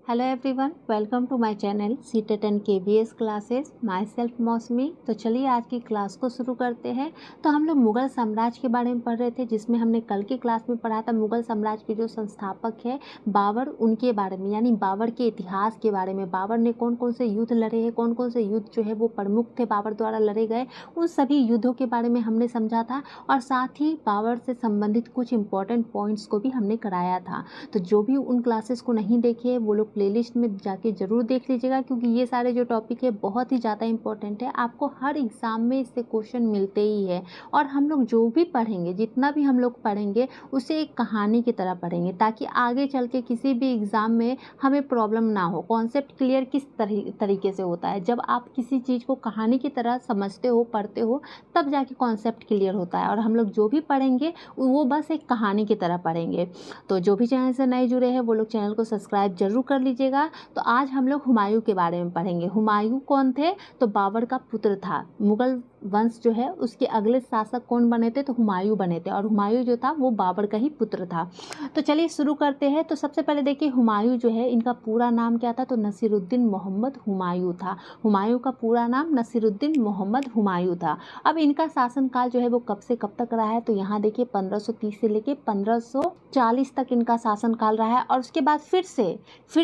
Hello everyone, welcome to my channel CTET and KBS classes. Myself Mousami. तो चलिए आज की क्लास को शुरू करते हैं। तो हम लोग मुग़ल साम्राज्य के बारे में पढ़ रहे थे, जिसमें हमने कल की क्लास में पढ़ा था मुग़ल साम्राज्य के जो संस्थापक है बाबर, उनके बारे में, यानी बाबर के इतिहास के बारे में। बाबर ने कौन कौन से युद्ध लड़े हैं, कौन कौन से युद्ध जो है वो प्रमुख थे बाबर द्वारा लड़े गए, उन सभी युद्धों के बारे में हमने समझा था। और साथ ही बाबर से संबंधित कुछ इंपॉर्टेंट पॉइंट्स को भी हमने कराया था। तो जो भी उन क्लासेस को नहीं देखे वो लोग प्लेलिस्ट में जाके ज़रूर देख लीजिएगा, क्योंकि ये सारे जो टॉपिक है बहुत ही ज़्यादा इंपॉर्टेंट है। आपको हर एग्ज़ाम में इससे क्वेश्चन मिलते ही है। और हम लोग जो भी पढ़ेंगे, जितना भी हम लोग पढ़ेंगे, उसे एक कहानी की तरह पढ़ेंगे, ताकि आगे चल के किसी भी एग्ज़ाम में हमें प्रॉब्लम ना हो। कॉन्सेप्ट क्लियर किस तरीके से होता है, जब आप किसी चीज़ को कहानी की तरह समझते हो, पढ़ते हो, तब जाके कॉन्सेप्ट क्लियर होता है। और हम लोग जो भी पढ़ेंगे वो बस एक कहानी की तरह पढ़ेंगे। तो जो भी चैनल से नए जुड़े हैं वो लोग चैनल को सब्सक्राइब जरूर कर लीजिएगा। तो आज हम लोग हुमायूं के बारे में पढ़ेंगे। हुमायूं कौन थे? तो बाबर का पुत्र था। मुगल वंश जो है उसके अगले शासक कौन बने थे? तो हुमायूं बने थे। और हुमायूं जो था वो बाबर का ही पुत्र था। तो चलिए शुरू करते हैं। तो सबसे पहले देखिए, हुमायूं जो है, इनका पूरा नाम क्या था? तो नसीरुद्दीन मोहम्मद हुमायूं था। हुमायूं का पूरा नाम नसीरुद्दीन मोहम्मद हुमायूं था। अब इनका शासनकाल जो है वो कब से कब तक रहा है? तो यहाँ देखिए 1530 से लेके 1540 तक इनका शासनकाल रहा है। और उसके बाद फिर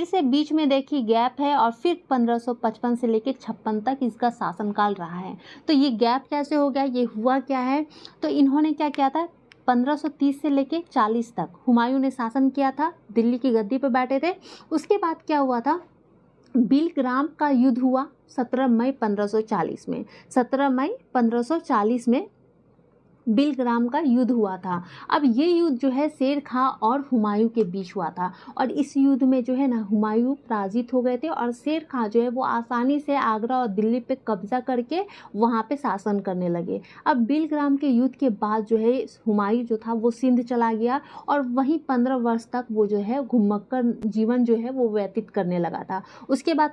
से बीच में देखिए गैप है, और फिर 1555 से लेके 56 तक इसका शासनकाल रहा है। तो ये गैप कैसे हो गया? ये हुआ क्या है? तो इन्होंने क्या किया था? 1530 से लेके 40 तक हुमायूं ने शासन किया था, दिल्ली की गद्दी पर बैठे थे। उसके बाद क्या हुआ था? बिलग्राम का युद्ध हुआ 17 मई 1540 में। 17 मई 1540 में बिलग्राम का युद्ध हुआ था। अब ये युद्ध जो है शेर खां और हुमायूं के बीच हुआ था। और इस युद्ध में जो है ना, हुमायूं पराजित हो गए थे, और शेर खां जो है वो आसानी से आगरा और दिल्ली पे कब्जा करके वहाँ पे शासन करने लगे। अब बिलग्राम के युद्ध के बाद जो है हुमायूं जो था वो सिंध चला गया, और वहीं 15 वर्ष तक वो जो है घुमक्कर जीवन जो है वो व्यतीत करने लगा था। उसके बाद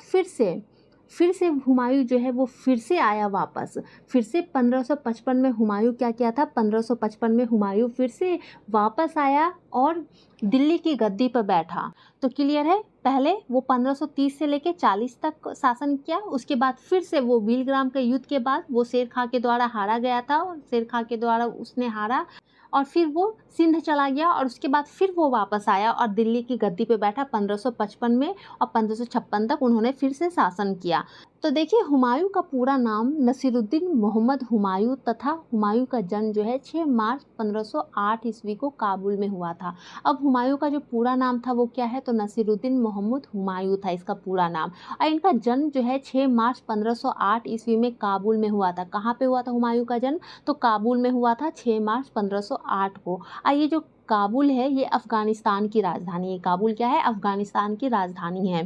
फिर से हुमायूं जो है वो फिर से आया वापस। फिर से 1555 में हुमायूं क्या किया था? 1555 में हुमायूं फिर से वापस आया और दिल्ली की गद्दी पर बैठा। तो क्लियर है? पहले वो 1530 से लेके 40 तक शासन किया। उसके बाद फिर से वो बिलग्राम के युद्ध के बाद वो शेर खां के द्वारा हारा गया था, और शेर खां के द्वारा उसने हारा, और फिर वो सिंध चला गया। और उसके बाद फिर वो वापस आया और दिल्ली की गद्दी पे बैठा 1555 में, और 1556 तक उन्होंने फिर से शासन किया। तो देखिए, हुमायूं का पूरा नाम नसीरुद्दीन मोहम्मद हुमायूं तथा हुमायूं का जन्म जो है 6 मार्च 1508 ईस्वी को काबुल में हुआ था। अब हुमायूं का जो पूरा नाम था वो क्या है? तो नसीरुद्दीन मोहम्मद हुमायूं था इसका पूरा नाम। और इनका जन्म जो है 6 मार्च 1508 ईस्वी में काबुल में हुआ था। कहाँ पे हुआ था हुमायूं का जन्म? तो काबुल में हुआ था 6 मार्च 1508 को। और ये जो काबुल है ये अफगानिस्तान की राजधानी है। काबुल क्या है? अफगानिस्तान की राजधानी है।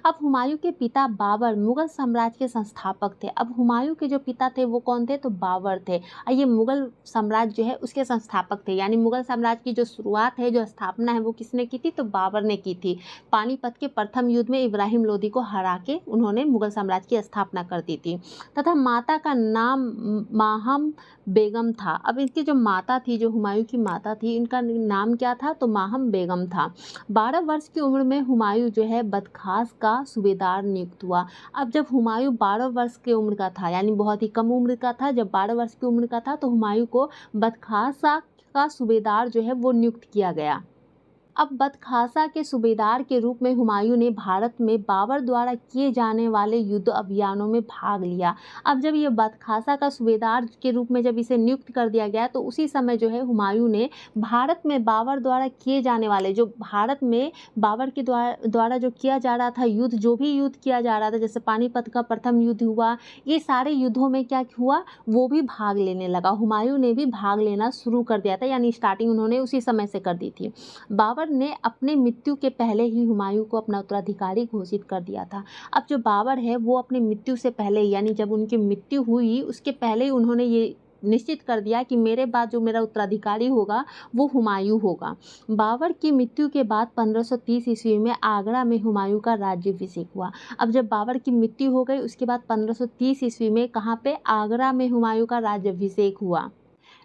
अब हुमायूं के पिता बाबर मुगल साम्राज्य के संस्थापक थे। अब हुमायूं के जो पिता थे वो कौन थे? तो बाबर थे। और ये मुगल साम्राज्य जो है उसके संस्थापक थे। यानी मुगल साम्राज्य की जो शुरुआत है, जो स्थापना है, वो किसने की थी? तो बाबर ने की थी। पानीपत के प्रथम युद्ध में इब्राहिम लोदी को हरा के उन्होंने मुगल साम्राज्य की स्थापना कर दी थी। तथा माता का नाम माहम बेगम था। अब इनकी जो माता थी, जो हुमायूं की माता थी, इनका नाम क्या था? तो माहम बेगम था। 12 वर्ष की उम्र में हुमायूं जो है बदखास का सूबेदार नियुक्त हुआ। अब जब हुमायूं 12 वर्ष की उम्र का था, यानी बहुत ही कम उम्र का था, जब 12 वर्ष की उम्र का था, तो हुमायूं को बदखासा का सूबेदार जो है वो नियुक्त किया गया। अब बदखासा के सूबेदार के रूप में हुमायूं ने भारत में बाबर द्वारा किए जाने वाले युद्ध अभियानों में भाग लिया। अब जब ये बदखासा का सूबेदार के रूप में जब इसे नियुक्त कर दिया गया, तो उसी समय जो है हुमायूं ने भारत में बाबर द्वारा किए जाने वाले, जो भारत में बाबर के द्वारा जो किया जा रहा था युद्ध, जो भी युद्ध किया जा रहा था, जैसे पानीपत का प्रथम युद्ध हुआ, ये सारे युद्धों में क्या हुआ? वो भी भाग लेने लगा। हुमायूं ने भी भाग लेना शुरू कर दिया था, यानी स्टार्टिंग उन्होंने उसी समय से कर दी थी। बाबर ने अपने मृत्यु के पहले ही हुमायूं को अपना उत्तराधिकारी घोषित कर दिया था। अब जो बाबर है वो अपनी मृत्यु से पहले, यानी जब उनकी मृत्यु हुई उसके पहले ही उन्होंने ये निश्चित कर दिया कि मेरे बाद जो मेरा उत्तराधिकारी होगा वो हुमायूं होगा। बाबर की मृत्यु के बाद 1530 ईस्वी में आगरा में हुमायूं का राज्याभिषेक हुआ। अब जब बाबर की मृत्यु हो गई उसके बाद 1530 ईस्वी में कहाँ पे? आगरा में हुमायूं का राज्याभिषेक हुआ।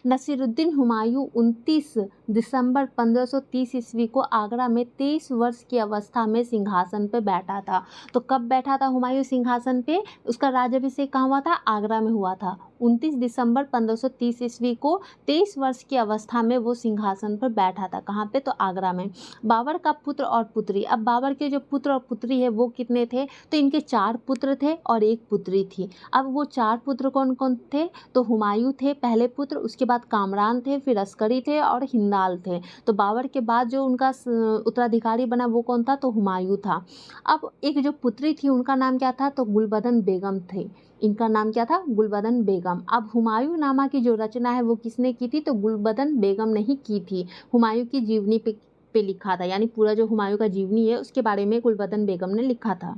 नसीरुद्दीन हुमायूं 29 दिसंबर 1530 ईस्वी को आगरा में 23 वर्ष की अवस्था में सिंहासन पर बैठा था। तो कब बैठा था हुमायूं सिंहासन पे? उसका राज्याभिषेक कहाँ हुआ था? आगरा में हुआ था। 29 दिसंबर 1530 ईस्वी को 23 वर्ष की अवस्था में वो सिंहासन पर बैठा था। कहाँ पे? तो आगरा में। बाबर का पुत्र और पुत्री, अब बाबर के जो पुत्र और पुत्री है वो कितने थे? तो इनके 4 पुत्र थे और 1 पुत्री थी। अब वो 4 पुत्र कौन कौन थे? तो हुमायूं थे पहले पुत्र, उसके बाद कामरान थे, फिर अस्करी थे और हिंदाल थे। तो बाबर के बाद जो उनका उत्तराधिकारी बना वो कौन था? तो हुमायूं था। अब एक जो पुत्री थी उनका नाम क्या था? तो गुलबदन बेगम थे। इनका नाम क्या था? गुलबदन बेगम। अब हुमायूं नामा की जो रचना है वो किसने की थी? तो गुलबदन बेगम ने ही की थी। हुमायूं की जीवनी पे लिखा था, यानी पूरा जो हुमायूं का जीवनी है उसके बारे में गुलबदन बेगम ने लिखा था।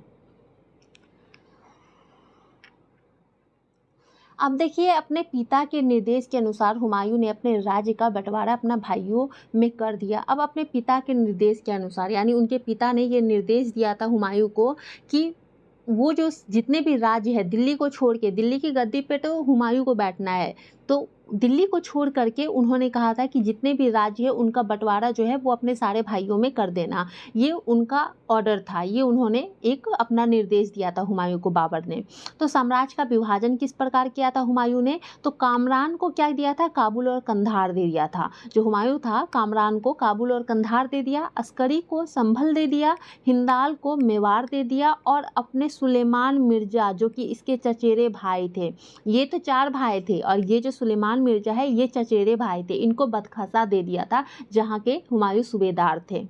अब देखिए, अपने पिता के निर्देश के अनुसार हुमायूं ने अपने राज्य का बंटवारा अपना भाइयों में कर दिया। अब अपने पिता के निर्देश के अनुसार, यानी उनके पिता ने ये निर्देश दिया था हुमायूं को कि वो जो जितने भी राज्य है, दिल्ली को छोड़ के, दिल्ली की गद्दी पे तो हुमायूं को बैठना है, तो दिल्ली को छोड़ करके उन्होंने कहा था कि जितने भी राज्य है उनका बंटवारा जो है वो अपने सारे भाइयों में कर देना। ये उनका ऑर्डर था, ये उन्होंने एक अपना निर्देश दिया था हुमायूं को, बाबर ने। तो साम्राज्य का विभाजन किस प्रकार किया था हुमायूं ने? तो कामरान को क्या दिया था? काबुल और कंधार दे दिया था। जो हुमायूं था, कामरान को काबुल और कंधार दे दिया, अस्करी को संभल दे दिया, हिंदाल को मेवाड़ दे दिया और अपने सुलेमान मिर्जा, जो कि इसके चचेरे भाई थे, ये तो 4 भाई थे और ये जो सुलेमान मिर्जा है ये चचेरे भाई थे, इनको बदखसा दे दिया था, जहाँ के हुमायूं सूबेदार थे।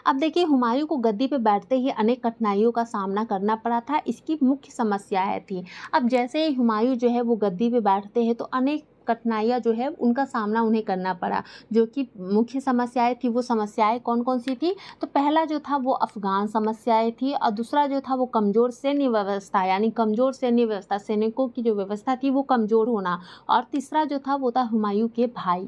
अब देखिए, हुमायूं को गद्दी पे बैठते ही अनेक कठिनाइयों का सामना करना पड़ा था। इसकी मुख्य समस्याएं थी। अब जैसे ही हुमायूं जो है वो गद्दी पे बैठते हैं तो अनेक कठिनाइयाँ जो है उनका सामना उन्हें करना पड़ा। जो कि मुख्य समस्याएं थी, वो समस्याएं कौन कौन सी थी? तो पहला जो था वो अफगान समस्याएं थी और दूसरा जो था वो कमज़ोर सैन्य व्यवस्था, यानी कमज़ोर सैन्य व्यवस्था, सैनिकों की जो व्यवस्था थी वो कमज़ोर होना, और तीसरा जो था वो था हुमायूं के भाई।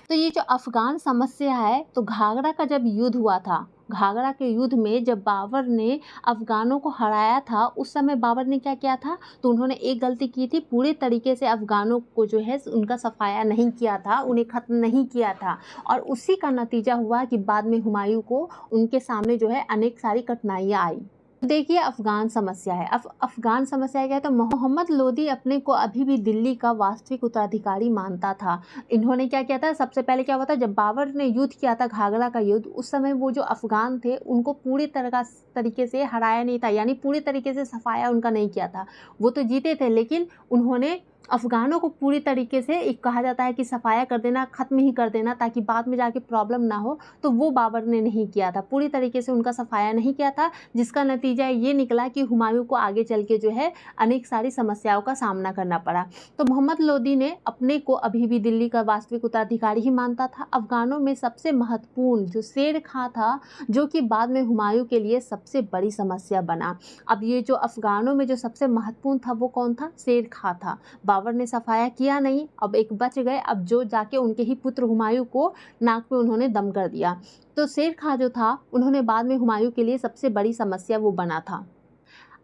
तो ये जो अफ़गान समस्या है, तो घाघरा का जब युद्ध हुआ था, घाघरा के युद्ध में जब बाबर ने अफ़गानों को हराया था, उस समय बाबर ने क्या किया था? तो उन्होंने एक गलती की थी, पूरे तरीके से अफ़गानों को जो है उनका सफाया नहीं किया था, उन्हें ख़त्म नहीं किया था, और उसी का नतीजा हुआ कि बाद में हुमायूं को उनके सामने जो है अनेक सारी कठिनाइयाँ आई। देखिए, अफ़गान समस्या है। अफ़गान समस्या क्या है? तो मोहम्मद लोदी अपने को अभी भी दिल्ली का वास्तविक उत्तराधिकारी मानता था। इन्होंने क्या किया था? सबसे पहले क्या हुआ था, जब बाबर ने युद्ध किया था, घाघरा का युद्ध, उस समय वो जो अफ़गान थे उनको पूरी तरीके से हराया नहीं था, यानी पूरी तरीके से सफाया उनका नहीं किया था। वो तो जीते थे, लेकिन उन्होंने अफ़गानों को पूरी तरीके से, एक कहा जाता है कि सफाया कर देना, ख़त्म ही कर देना, ताकि बाद में जाके प्रॉब्लम ना हो, तो वो बाबर ने नहीं किया था। पूरी तरीके से उनका सफाया नहीं किया था, जिसका नतीजा ये निकला कि हुमायूं को आगे चल के जो है अनेक सारी समस्याओं का सामना करना पड़ा। तो मोहम्मद लोदी ने अपने को अभी भी दिल्ली का वास्तविक उत्तराधिकारी ही मानता था। अफ़गानों में सबसे महत्वपूर्ण जो शेर खां था, जो कि बाद में हुमायूं के लिए सबसे बड़ी समस्या बना। अब ये जो अफ़गानों में जो सबसे महत्वपूर्ण था वो कौन था? शेर खां था। बाबर ने सफाया किया नहीं, अब एक बच गए, अब जो जाके उनके ही पुत्र हुमायूं को नाक पे उन्होंने दम कर दिया। तो शेर खां जो था, उन्होंने बाद में हुमायूं के लिए सबसे बड़ी समस्या वो बना था।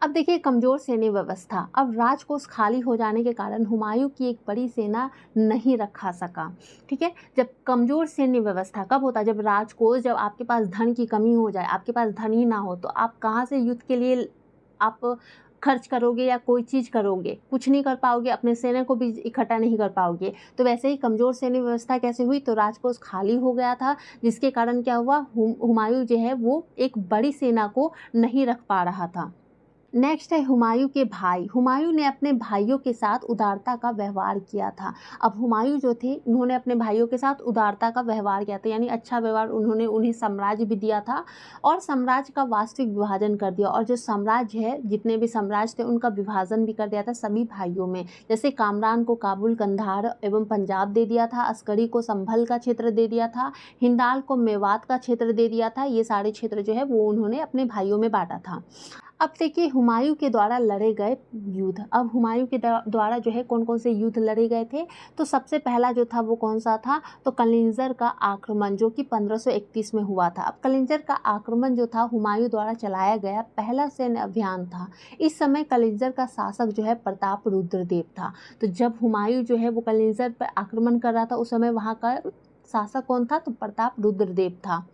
अब देखिए, कमज़ोर सैन्य व्यवस्था। अब राजकोष खाली हो जाने के कारण हुमायूं की एक बड़ी सेना नहीं रखा सका। ठीक है, जब कमज़ोर सैन्य व्यवस्था कब होता है? जब राजकोष, जब आपके पास धन की कमी हो जाए, आपके पास धन ही ना हो, तो आप कहाँ से युद्ध के लिए आप खर्च करोगे या कोई चीज़ करोगे? कुछ नहीं कर पाओगे, अपने सेना को भी इकट्ठा नहीं कर पाओगे। तो वैसे ही कमज़ोर सैन्य व्यवस्था कैसे हुई? तो राजकोष खाली हो गया था, जिसके कारण क्या हुआ? हुमायूं जो है वो एक बड़ी सेना को नहीं रख पा रहा था। नेक्स्ट है हुमायूं के भाई। हुमायूं ने अपने भाइयों के साथ उदारता का व्यवहार किया था। अब हुमायूं जो थे, इन्होंने अपने भाइयों के साथ उदारता का व्यवहार किया था, यानी अच्छा व्यवहार, उन्होंने उन्हें साम्राज्य भी दिया था और साम्राज्य का वास्तविक विभाजन कर दिया। और जो साम्राज्य है, जितने भी साम्राज्य थे उनका विभाजन भी कर दिया था सभी भाइयों में। जैसे कामरान को काबुल, कंधार एवं पंजाब दे दिया था, अस्करी को संभल का क्षेत्र दे दिया था, हिंदाल को मेवात का क्षेत्र दे दिया था। ये सारे क्षेत्र जो है वो उन्होंने अपने भाइयों में बांटा था। अब देखिए हुमायूं के द्वारा लड़े गए युद्ध। अब हुमायूं के द्वारा जो है कौन कौन से युद्ध लड़े गए थे, तो सबसे पहला जो था वो कौन सा था, तो कलिंजर का आक्रमण जो कि 1531 में हुआ था। अब कलिंजर का आक्रमण जो था हुमायूं द्वारा चलाया गया पहला सैन्य अभियान था। इस समय कलिंजर का शासक जो है प्रताप रुद्रदेव था। तो जब हुमायूं जो है वो कलिंजर पर आक्रमण कर रहा था उस समय वहाँ का शासक कौन था, तो प्रताप रुद्रदेव था।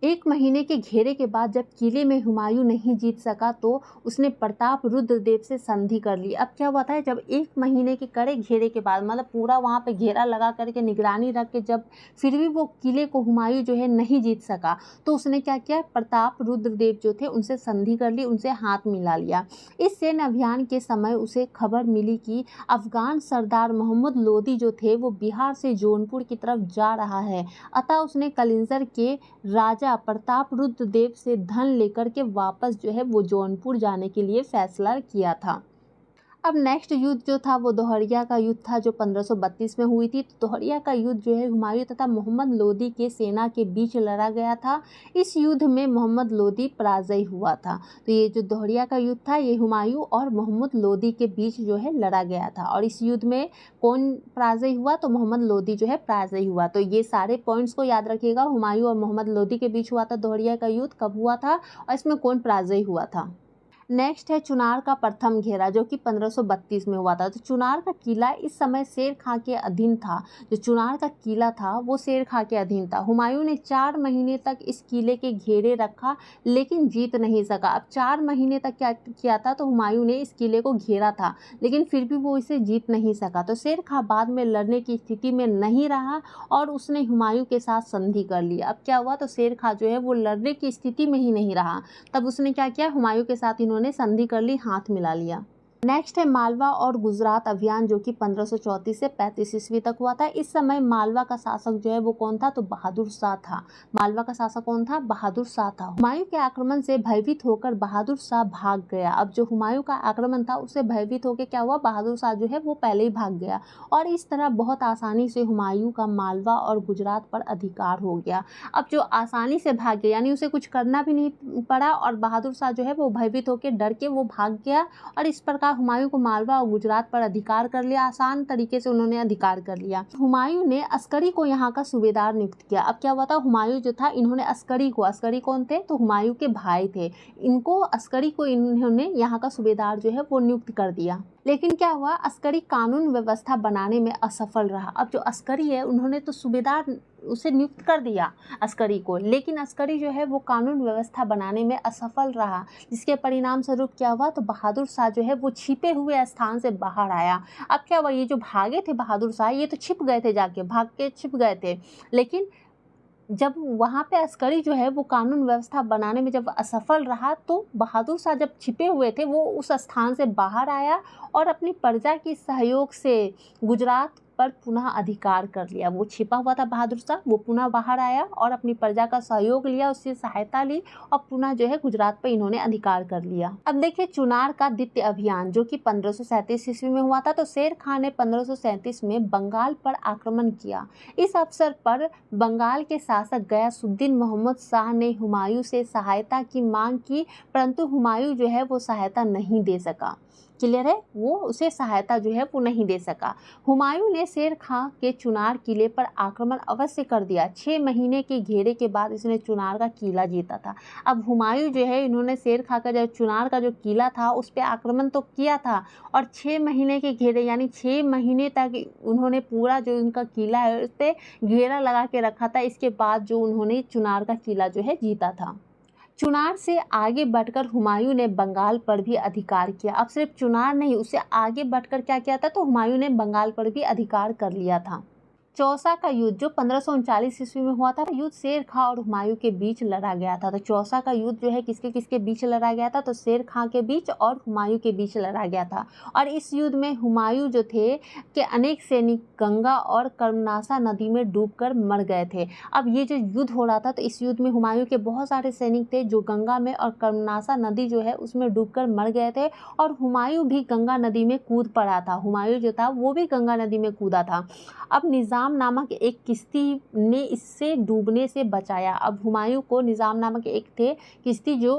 1 महीने के घेरे के बाद जब किले में हुमायूं नहीं जीत सका तो उसने प्रताप रुद्रदेव से संधि कर ली। अब क्या हुआ था, जब 1 महीने के कड़े घेरे के बाद, मतलब पूरा वहाँ पे घेरा लगा करके निगरानी रख के जब फिर भी वो किले को हुमायूं जो है नहीं जीत सका, तो उसने क्या किया, प्रताप रुद्रदेव जो थे उनसे संधि कर ली, उनसे हाथ मिला लिया। इस सैन्य अभियान के समय उसे खबर मिली कि अफगान सरदार मोहम्मद लोदी जो थे वो बिहार से जौनपुर की तरफ जा रहा है। अतः उसने कलिंजर के राजा प्रताप रुद्रदेव से धन लेकर के वापस जो है वो जौनपुर जाने के लिए फैसला किया था। अब नेक्स्ट युद्ध जो था वो दोहरिया का युद्ध था जो 1532 में हुई थी। तो दोहरिया का युद्ध जो है हुमायूं तथा मोहम्मद लोदी के सेना के बीच लड़ा गया था। इस युद्ध में मोहम्मद लोदी पराजय हुआ था। तो ये जो दोहरिया का युद्ध था ये हुमायूं और मोहम्मद लोदी के बीच जो है लड़ा गया था। और इस युद्ध में कौन पराजय हुआ, तो मोहम्मद लोदी जो है पराजय हुआ। तो ये सारे पॉइंट्स को याद रखिएगा, हुमायूं और मोहम्मद लोदी के बीच हुआ था दोहरिया का युद्ध, कब हुआ था और इसमें कौन पराजय हुआ था। नेक्स्ट है चुनार का प्रथम घेरा जो कि 1532 में हुआ था। तो चुनार का किला इस समय शेर खां के अधीन था। जो चुनार का किला था वो शेर खां के अधीन था। हुमायूं ने 4 महीने तक इस किले के घेरे रखा लेकिन जीत नहीं सका। अब 4 महीने तक क्या किया था, तो हुमायूं ने इस किले को घेरा था लेकिन फिर भी वो इसे जीत नहीं सका। तो शेर खां बाद में लड़ने की स्थिति में नहीं रहा और उसने हुमायूं के साथ संधि कर लिया। अब क्या हुआ, तो शेर खां जो है वो लड़ने की स्थिति में ही नहीं रहा। तब उसने क्या किया, हुमायूं के साथ उन्होंने संधि कर ली, हाथ मिला लिया। नेक्स्ट है मालवा और गुजरात अभियान जो कि 1534 से 35 ईस्वी तक हुआ था। इस समय मालवा का शासक जो है वो कौन था, तो बहादुर शाह था। मालवा का शासक कौन था, बहादुर शाह था। हुमायूं के आक्रमण से भयभीत होकर बहादुर शाह भाग गया। अब जो हुमायूं का आक्रमण था उससे भयभीत होकर क्या हुआ, बहादुर शाह जो है वो पहले ही भाग गया और इस तरह बहुत आसानी से हुमायूं का मालवा और गुजरात पर अधिकार हो गया। अब जो आसानी से भाग गया यानी उसे कुछ करना भी नहीं पड़ा और बहादुर शाह जो है वो भयभीत होकर डर के वो भाग गया और इस प्रकार हुमायूं को मालवा और गुजरात पर अधिकार कर लिया। आसान तरीके से उन्होंने अधिकार कर लिया। हुमायूं ने अस्करी को यहाँ का सूबेदार नियुक्त किया। अब क्या हुआ था, हुमायूं जो था इन्होंने अस्करी कौन थे, तो हुमायूं के भाई थे, इनको अस्करी को इन्होंने यहाँ का सूबेदार जो है वो नियुक्त कर दिया। लेकिन क्या हुआ, अस्करी कानून व्यवस्था बनाने में असफल रहा। अब जो अस्करी है उन्होंने तो सूबेदार उसे नियुक्त कर दिया अस्करी को, लेकिन अस्करी जो है वो कानून व्यवस्था बनाने में असफल रहा, जिसके परिणाम स्वरूप क्या हुआ, तो बहादुर शाह जो है वो छिपे हुए स्थान से बाहर आया। अब क्या हुआ, ये जो भागे थे बहादुर शाह ये तो छिप गए थे, जाके भाग के छिप गए थे, लेकिन जब वहाँ पे अस्करी जो है वो कानून व्यवस्था बनाने में जब असफल रहा तो बहादुर शाह जब छिपे हुए थे वो उस स्थान से बाहर आया और अपनी प्रजा के सहयोग से गुजरात पर पुनः अधिकार कर लिया। वो छिपा हुआ था बहादुर शाह, वो पुनः बाहर आया और अपनी प्रजा का सहयोग लिया, उससे सहायता ली और पुनः जो है गुजरात पर इन्होंने अधिकार कर लिया। अब देखिए चुनार का द्वितीय अभियान जो कि 1537 ईस्वी में हुआ था। तो शेर खां ने 1537 में बंगाल पर आक्रमण किया। इस अवसर पर बंगाल के शासक गयासुद्दीन मोहम्मद शाह ने हुमायूं से सहायता की मांग की, परंतु हुमायूं जो है वो सहायता नहीं दे सका। क्लियर है, वो उसे सहायता जो है वो नहीं दे सका। हुमायूं ने शेर खां के चुनार किले पर आक्रमण अवश्य कर दिया। 6 महीने के घेरे के बाद इसने चुनार का किला जीता था। अब हुमायूं जो है इन्होंने शेर खां का जो चुनार का जो किला था उस पर आक्रमण तो किया था और 6 महीने के घेरे यानी 6 महीने तक उन्होंने पूरा जो उनका किला है उस पर घेरा लगा के रखा था। इसके बाद जो उन्होंने चुनार का किला जो है जीता था। चुनार से आगे बढ़कर हुमायूं ने बंगाल पर भी अधिकार किया। अब सिर्फ चुनार नहीं, उससे आगे बढ़कर क्या किया था, तो हुमायूं ने बंगाल पर भी अधिकार कर लिया था। चौसा का युद्ध जो 1539 ईस्वी में हुआ था, युद्ध शेर खां और हुमायूं के बीच लड़ा गया था। तो चौसा का युद्ध जो है किसके किसके बीच लड़ा गया था, तो शेर खां के बीच और हुमायूं के बीच लड़ा गया था। और इस युद्ध में हुमायूं जो थे के अनेक सैनिक गंगा और कर्मनासा नदी में डूबकर मर गए थे। अब ये जो युद्ध हो रहा था तो इस युद्ध में हुमायूं के बहुत सारे सैनिक थे जो गंगा में और कर्मनासा नदी जो है उसमें डूबकर मर गए थे और हुमायूं भी गंगा नदी में कूद पड़ा था। हुमायूं जो था वो भी गंगा नदी में कूदा था। अब निजाम नामक एक किश्ती ने इससे डूबने से बचाया। अब हुमायूं को निजाम नामक एक थे किश्ती जो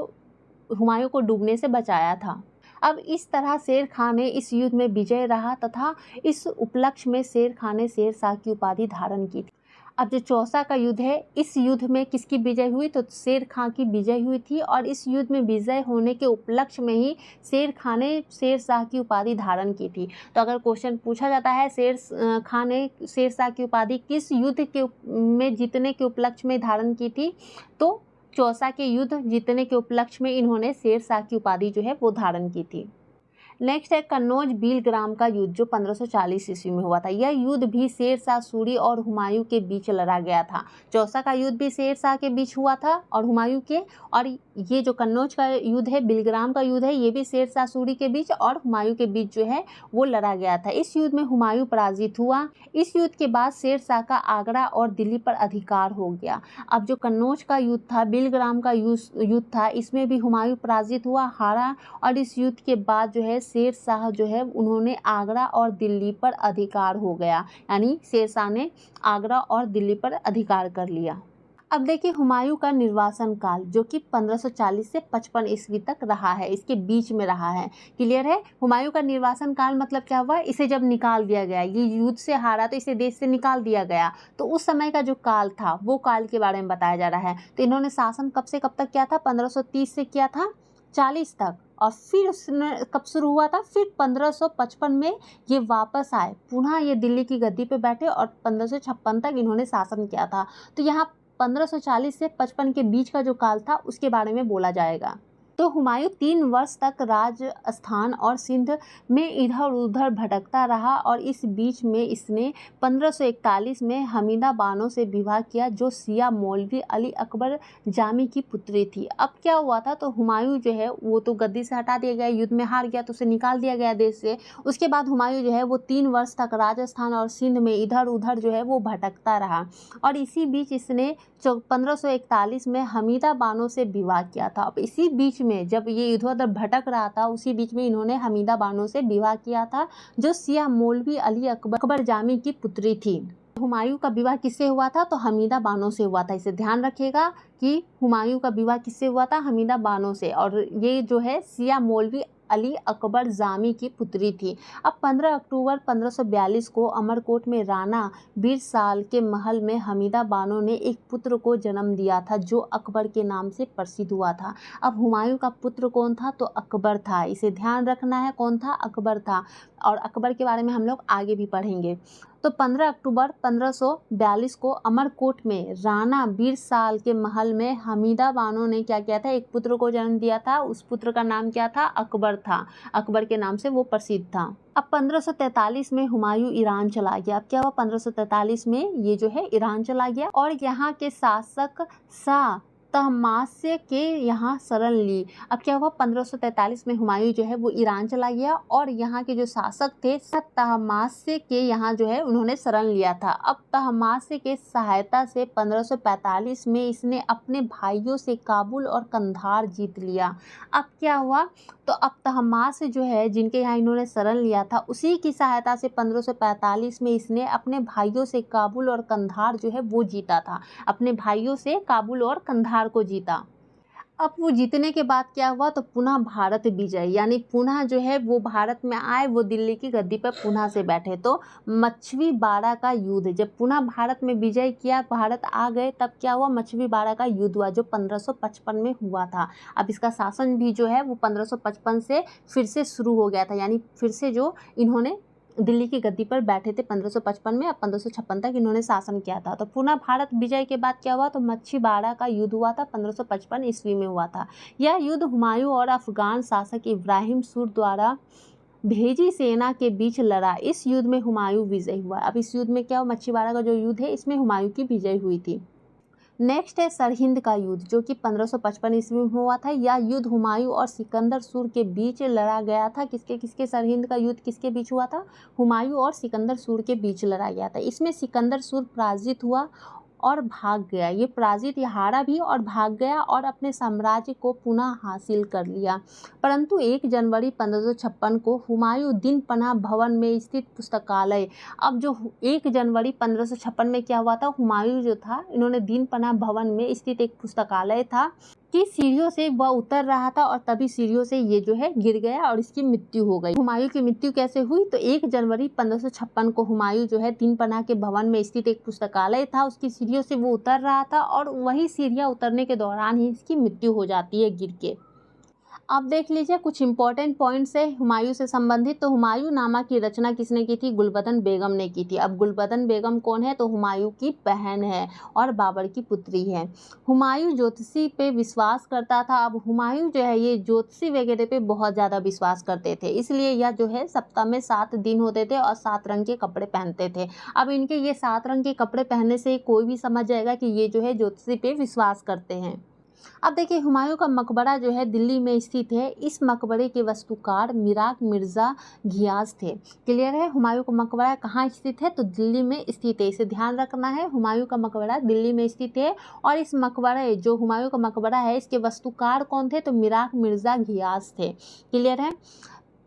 हुमायूं को डूबने से बचाया था। अब इस तरह शेर खां ने इस युद्ध में विजय रहा तथा इस उपलक्ष्य में शेर खां ने शेरशाह की उपाधि धारण की थी। अब जो चौसा का युद्ध है, इस युद्ध में किसकी विजय हुई? तो शेर खां की विजय हुई थी और इस युद्ध में विजय होने के उपलक्ष्य में ही शेर खां ने शेरशाह की उपाधि धारण की थी। तो अगर क्वेश्चन पूछा जाता है शेर खां ने शेरशाह की उपाधि किस युद्ध के में जीतने के उपलक्ष्य में धारण की थी, तो चौसा के युद्ध जीतने के उपलक्ष्य में इन्होंने शेरशाह की उपाधि जो है वो धारण की थी। नेक्स्ट है कन्नौज बीलग्राम का युद्ध जो 1540 ईस्वी में हुआ था। यह युद्ध भी शेरशाह सूरी और हुमायूं के बीच लड़ा गया था। चौसा का युद्ध भी शेरशाह के बीच हुआ था और हुमायूं के, और ये जो कन्नौज का युद्ध है, बीलग्राम का युद्ध है, ये भी शेरशाह सूरी के बीच और हुमायूं के बीच जो है वो लड़ा गया था। इस युद्ध में हुमायूं पराजित हुआ। इस युद्ध के बाद शेरशाह का आगरा और दिल्ली पर अधिकार हो गया। अब जो कन्नौज का युद्ध था, बीलग्राम का युद्ध था, इसमें भी हुमायूं पराजित हुआ, हारा, और इस युद्ध के बाद जो है शेरशाह जो है उन्होंने आगरा और दिल्ली पर अधिकार हो गया, यानी शेरशाह ने आगरा और दिल्ली पर अधिकार कर लिया। अब देखिए हुमायूं का निर्वासन काल जो कि 1540 से 55 ईस्वी तक रहा है, इसके बीच में रहा है। क्लियर है? हुमायूं का निर्वासन काल मतलब क्या हुआ? इसे जब निकाल दिया गया, ये युद्ध से हारा तो इसे देश से निकाल दिया गया, तो उस समय का जो काल था वो काल के बारे में बताया जा रहा है। तो इन्होंने शासन कब से कब तक किया था? 1530 से किया था 40 तक, और फिर उसने कब शुरू हुआ था? फिर 1555 में ये वापस आए, पुनः ये दिल्ली की गद्दी पे बैठे और 1556 तक इन्होंने शासन किया था। तो यहाँ 1540 से 55 के बीच का जो काल था उसके बारे में बोला जाएगा। तो हुमायूं 3 वर्ष तक राजस्थान और सिंध में इधर उधर भटकता रहा और इस बीच में इसने 1541 में हमीदा बानो से विवाह किया जो सिया मौलवी अली अकबर जामी की पुत्री थी। अब क्या हुआ था? तो हुमायूं जो है वो तो गद्दी से हटा दिया गया, युद्ध में हार गया तो उसे निकाल दिया गया देश से। उसके बाद हुमायूं जो है वो 3 वर्ष तक राजस्थान और सिंध में इधर उधर जो है वो भटकता रहा और इसी बीच इसने 1541 में हमीदा बानो से विवाह किया था। अब इसी बीच में जब ये इधर उधर भटक रहा था उसी बीच में इन्होंने हमीदा बानो से विवाह किया था जो सिया मौलवी अली अकबर जामी की पुत्री थी। हुमायूं का विवाह किससे हुआ था? तो हमीदा बानो से हुआ था। इसे ध्यान रखिएगा कि हुमायूं का विवाह किससे हुआ था? हमीदा बानो से, और ये जो है सिया मौलवी अली अकबर जामी की पुत्री थी। अब 15 अक्टूबर 1542 को अमरकोट में राणा बीरसाल के महल में हमीदा बानो ने एक पुत्र को जन्म दिया था जो अकबर के नाम से प्रसिद्ध हुआ था। अब हुमायूं का पुत्र कौन था? तो अकबर था। इसे ध्यान रखना है, कौन था? अकबर था, और अकबर के बारे में हम लोग आगे भी पढ़ेंगे। तो 15 अक्टूबर 1542 को अमरकोट में राणा बीरसाल के महल में हमीदा बानो ने क्या किया था? एक पुत्र को जन्म दिया था। उस पुत्र का नाम क्या था? अकबर था। अकबर के नाम से वो प्रसिद्ध था। अब 1543 में हुमायूं ईरान चला गया। अब क्या हुआ? 1543 में ये जो है ईरान चला गया और यहाँ के शासक शाह तहमास्य के यहाँ शरण ली। अब क्या हुआ? 1543 में हुमायूं जो है वो ईरान चला गया और यहाँ के जो शासक थे तहमास्य के यहाँ जो है उन्होंने शरण लिया था। अब तहमास्य के सहायता से 1545 में इसने अपने भाइयों से काबुल और कंधार जीत लिया। अब क्या हुआ? तो अब तहमास्य जो है जिनके यहाँ इन्होंने शरण लिया था उसी की सहायता से 1545 में इसने अपने भाइयों से काबुल और कंधार जो है वो जीता था। अपने भाइयों से काबुल और कंधार को जीता। अब वो जीतने के बाद क्या हुआ? तो पुनः भारत विजय, यानी पुनः जो है वो भारत में आए, वो दिल्ली की गद्दी पर पुनः से बैठे। तो मछलीबाड़ा का युद्ध, जब पुनः भारत में विजय किया, भारत आ गए, तब क्या हुआ? मछलीबाड़ा का युद्ध हुआ जो 1555 में हुआ था। अब इसका शासन भी जो है वो 1555 से फिर से शुरू हो गया था, यानी फिर से जो इन्होंने दिल्ली की गद्दी पर बैठे थे 1555 में, अब 1556 तक इन्होंने शासन किया था। तो पुनः भारत विजय के बाद क्या हुआ? तो मछलीबाड़ा का युद्ध हुआ था, 1555 ईस्वी में हुआ था। यह युद्ध हुमायूं और अफगान शासक इब्राहिम सूर द्वारा भेजी सेना के बीच लड़ा। इस युद्ध में हुमायूं विजयी हुआ। अब इस युद्ध में क्या हुआ? मछलीबाड़ा का जो युद्ध है इसमें हुमायूं की विजय हुई थी। नेक्स्ट है सरहिंद का युद्ध जो कि 1555 ईस्वी में हुआ था। यह युद्ध हुमायूं और सिकंदर सूर के बीच लड़ा गया था। किसके किसके? सरहिंद का युद्ध किसके बीच हुआ था? हुमायूं और सिकंदर सूर के बीच लड़ा गया था। इसमें सिकंदर सूर पराजित हुआ और भाग गया। ये पराजित, ये हारा भी और भाग गया और अपने साम्राज्य को पुनः हासिल कर लिया। परंतु 1 जनवरी 1556 को हुमायूं दिन पनाह भवन में स्थित पुस्तकालय, अब जो 1 जनवरी 1556 में क्या हुआ था? हुमायूं जो था इन्होंने दिन पनाह भवन में स्थित एक पुस्तकालय था कि सीढ़ियों से वह उतर रहा था और तभी सीढ़ियों से ये जो है गिर गया और इसकी मृत्यु हो गई। हुमायूं की मृत्यु कैसे हुई? तो 1 जनवरी 1556 को हुमायूं जो है दीन पनाह के भवन में स्थित एक पुस्तकालय था, उसकी सीढ़ियों से वो उतर रहा था और वही सीढ़ियाँ उतरने के दौरान ही इसकी मृत्यु हो जाती है गिर के। अब देख लीजिए कुछ इंपॉर्टेंट पॉइंट्स है हुमायूं से संबंधित। तो हुमायूंनामा की रचना किसने की थी? गुलबदन बेगम ने की थी। अब गुलबदन बेगम कौन है? तो हुमायूं की बहन है और बाबर की पुत्री है। हुमायूं ज्योतिषी पे विश्वास करता था। अब हुमायूं जो है ये ज्योतिषी वगैरह पे बहुत ज़्यादा विश्वास करते थे, इसलिए यह जो है सप्ताह में 7 दिन होते थे और 7 रंग के कपड़े पहनते थे। अब इनके ये 7 रंग के कपड़े पहनने से कोई भी समझ जाएगा कि ये जो है ज्योतिषी पे विश्वास करते हैं। अब देखिए हुमायूं का मकबरा जो है दिल्ली में स्थित है। इस मकबरे के वास्तुकार मिराग मिर्ज़ा घियास थे। क्लियर है? हुमायूं का मकबरा कहाँ स्थित है? तो दिल्ली में स्थित है, इसे ध्यान रखना है। हुमायूं का मकबरा दिल्ली में स्थित है और इस मकबरे जो हुमायूं का मकबरा है इसके वास्तुकार कौन थे? तो मिराग मिर्ज़ा घियास थे। क्लियर है?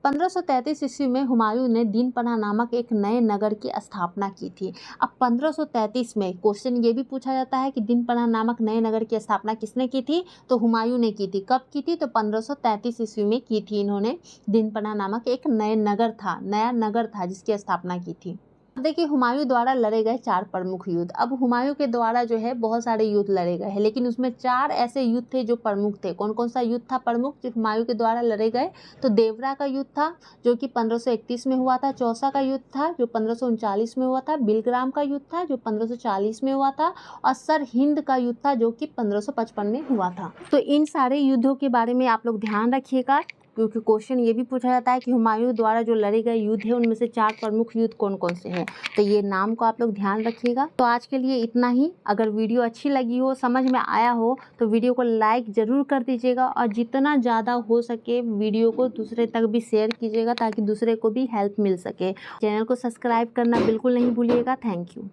1533 ईस्वी में हुमायूं ने दीन पनाह नामक एक नए नगर की स्थापना की थी। अब 1533 में क्वेश्चन ये भी पूछा जाता है कि दीन पनाह नामक नए नगर की स्थापना किसने की थी? तो हुमायूं ने की थी। कब की थी? तो 1533 ईस्वी में की थी इन्होंने। दीन पनाह नामक एक नया नगर था जिसकी स्थापना की थी। देखिए हुमायूं द्वारा लड़े गए 4 प्रमुख युद्ध। अब हुमायूं के द्वारा जो है बहुत सारे युद्ध लड़े गए हैं, लेकिन उसमें 4 ऐसे युद्ध थे जो प्रमुख थे। कौन कौन सा युद्ध था प्रमुख जो हुमायूं के द्वारा लड़े गए? तो देवरा का युद्ध था जो कि 1531 में हुआ था। चौसा का युद्ध था जो 1539 में हुआ था। बिलग्राम का युद्ध था जो 1540 में हुआ था और सरहिंद का युद्ध था जो कि 1555 में हुआ था। तो इन सारे युद्धों के बारे में आप लोग ध्यान रखिएगा, क्योंकि क्वेश्चन ये भी पूछा जाता है कि हुमायूं द्वारा जो लड़े गए युद्ध है उनमें से 4 प्रमुख युद्ध कौन कौन से हैं। तो ये नाम को आप लोग ध्यान रखिएगा। तो आज के लिए इतना ही। अगर वीडियो अच्छी लगी हो, समझ में आया हो, तो वीडियो को लाइक ज़रूर कर दीजिएगा और जितना ज़्यादा हो सके वीडियो को दूसरे तक भी शेयर कीजिएगा ताकि दूसरे को भी हेल्प मिल सके। चैनल को सब्सक्राइब करना बिल्कुल नहीं भूलिएगा। Thank you.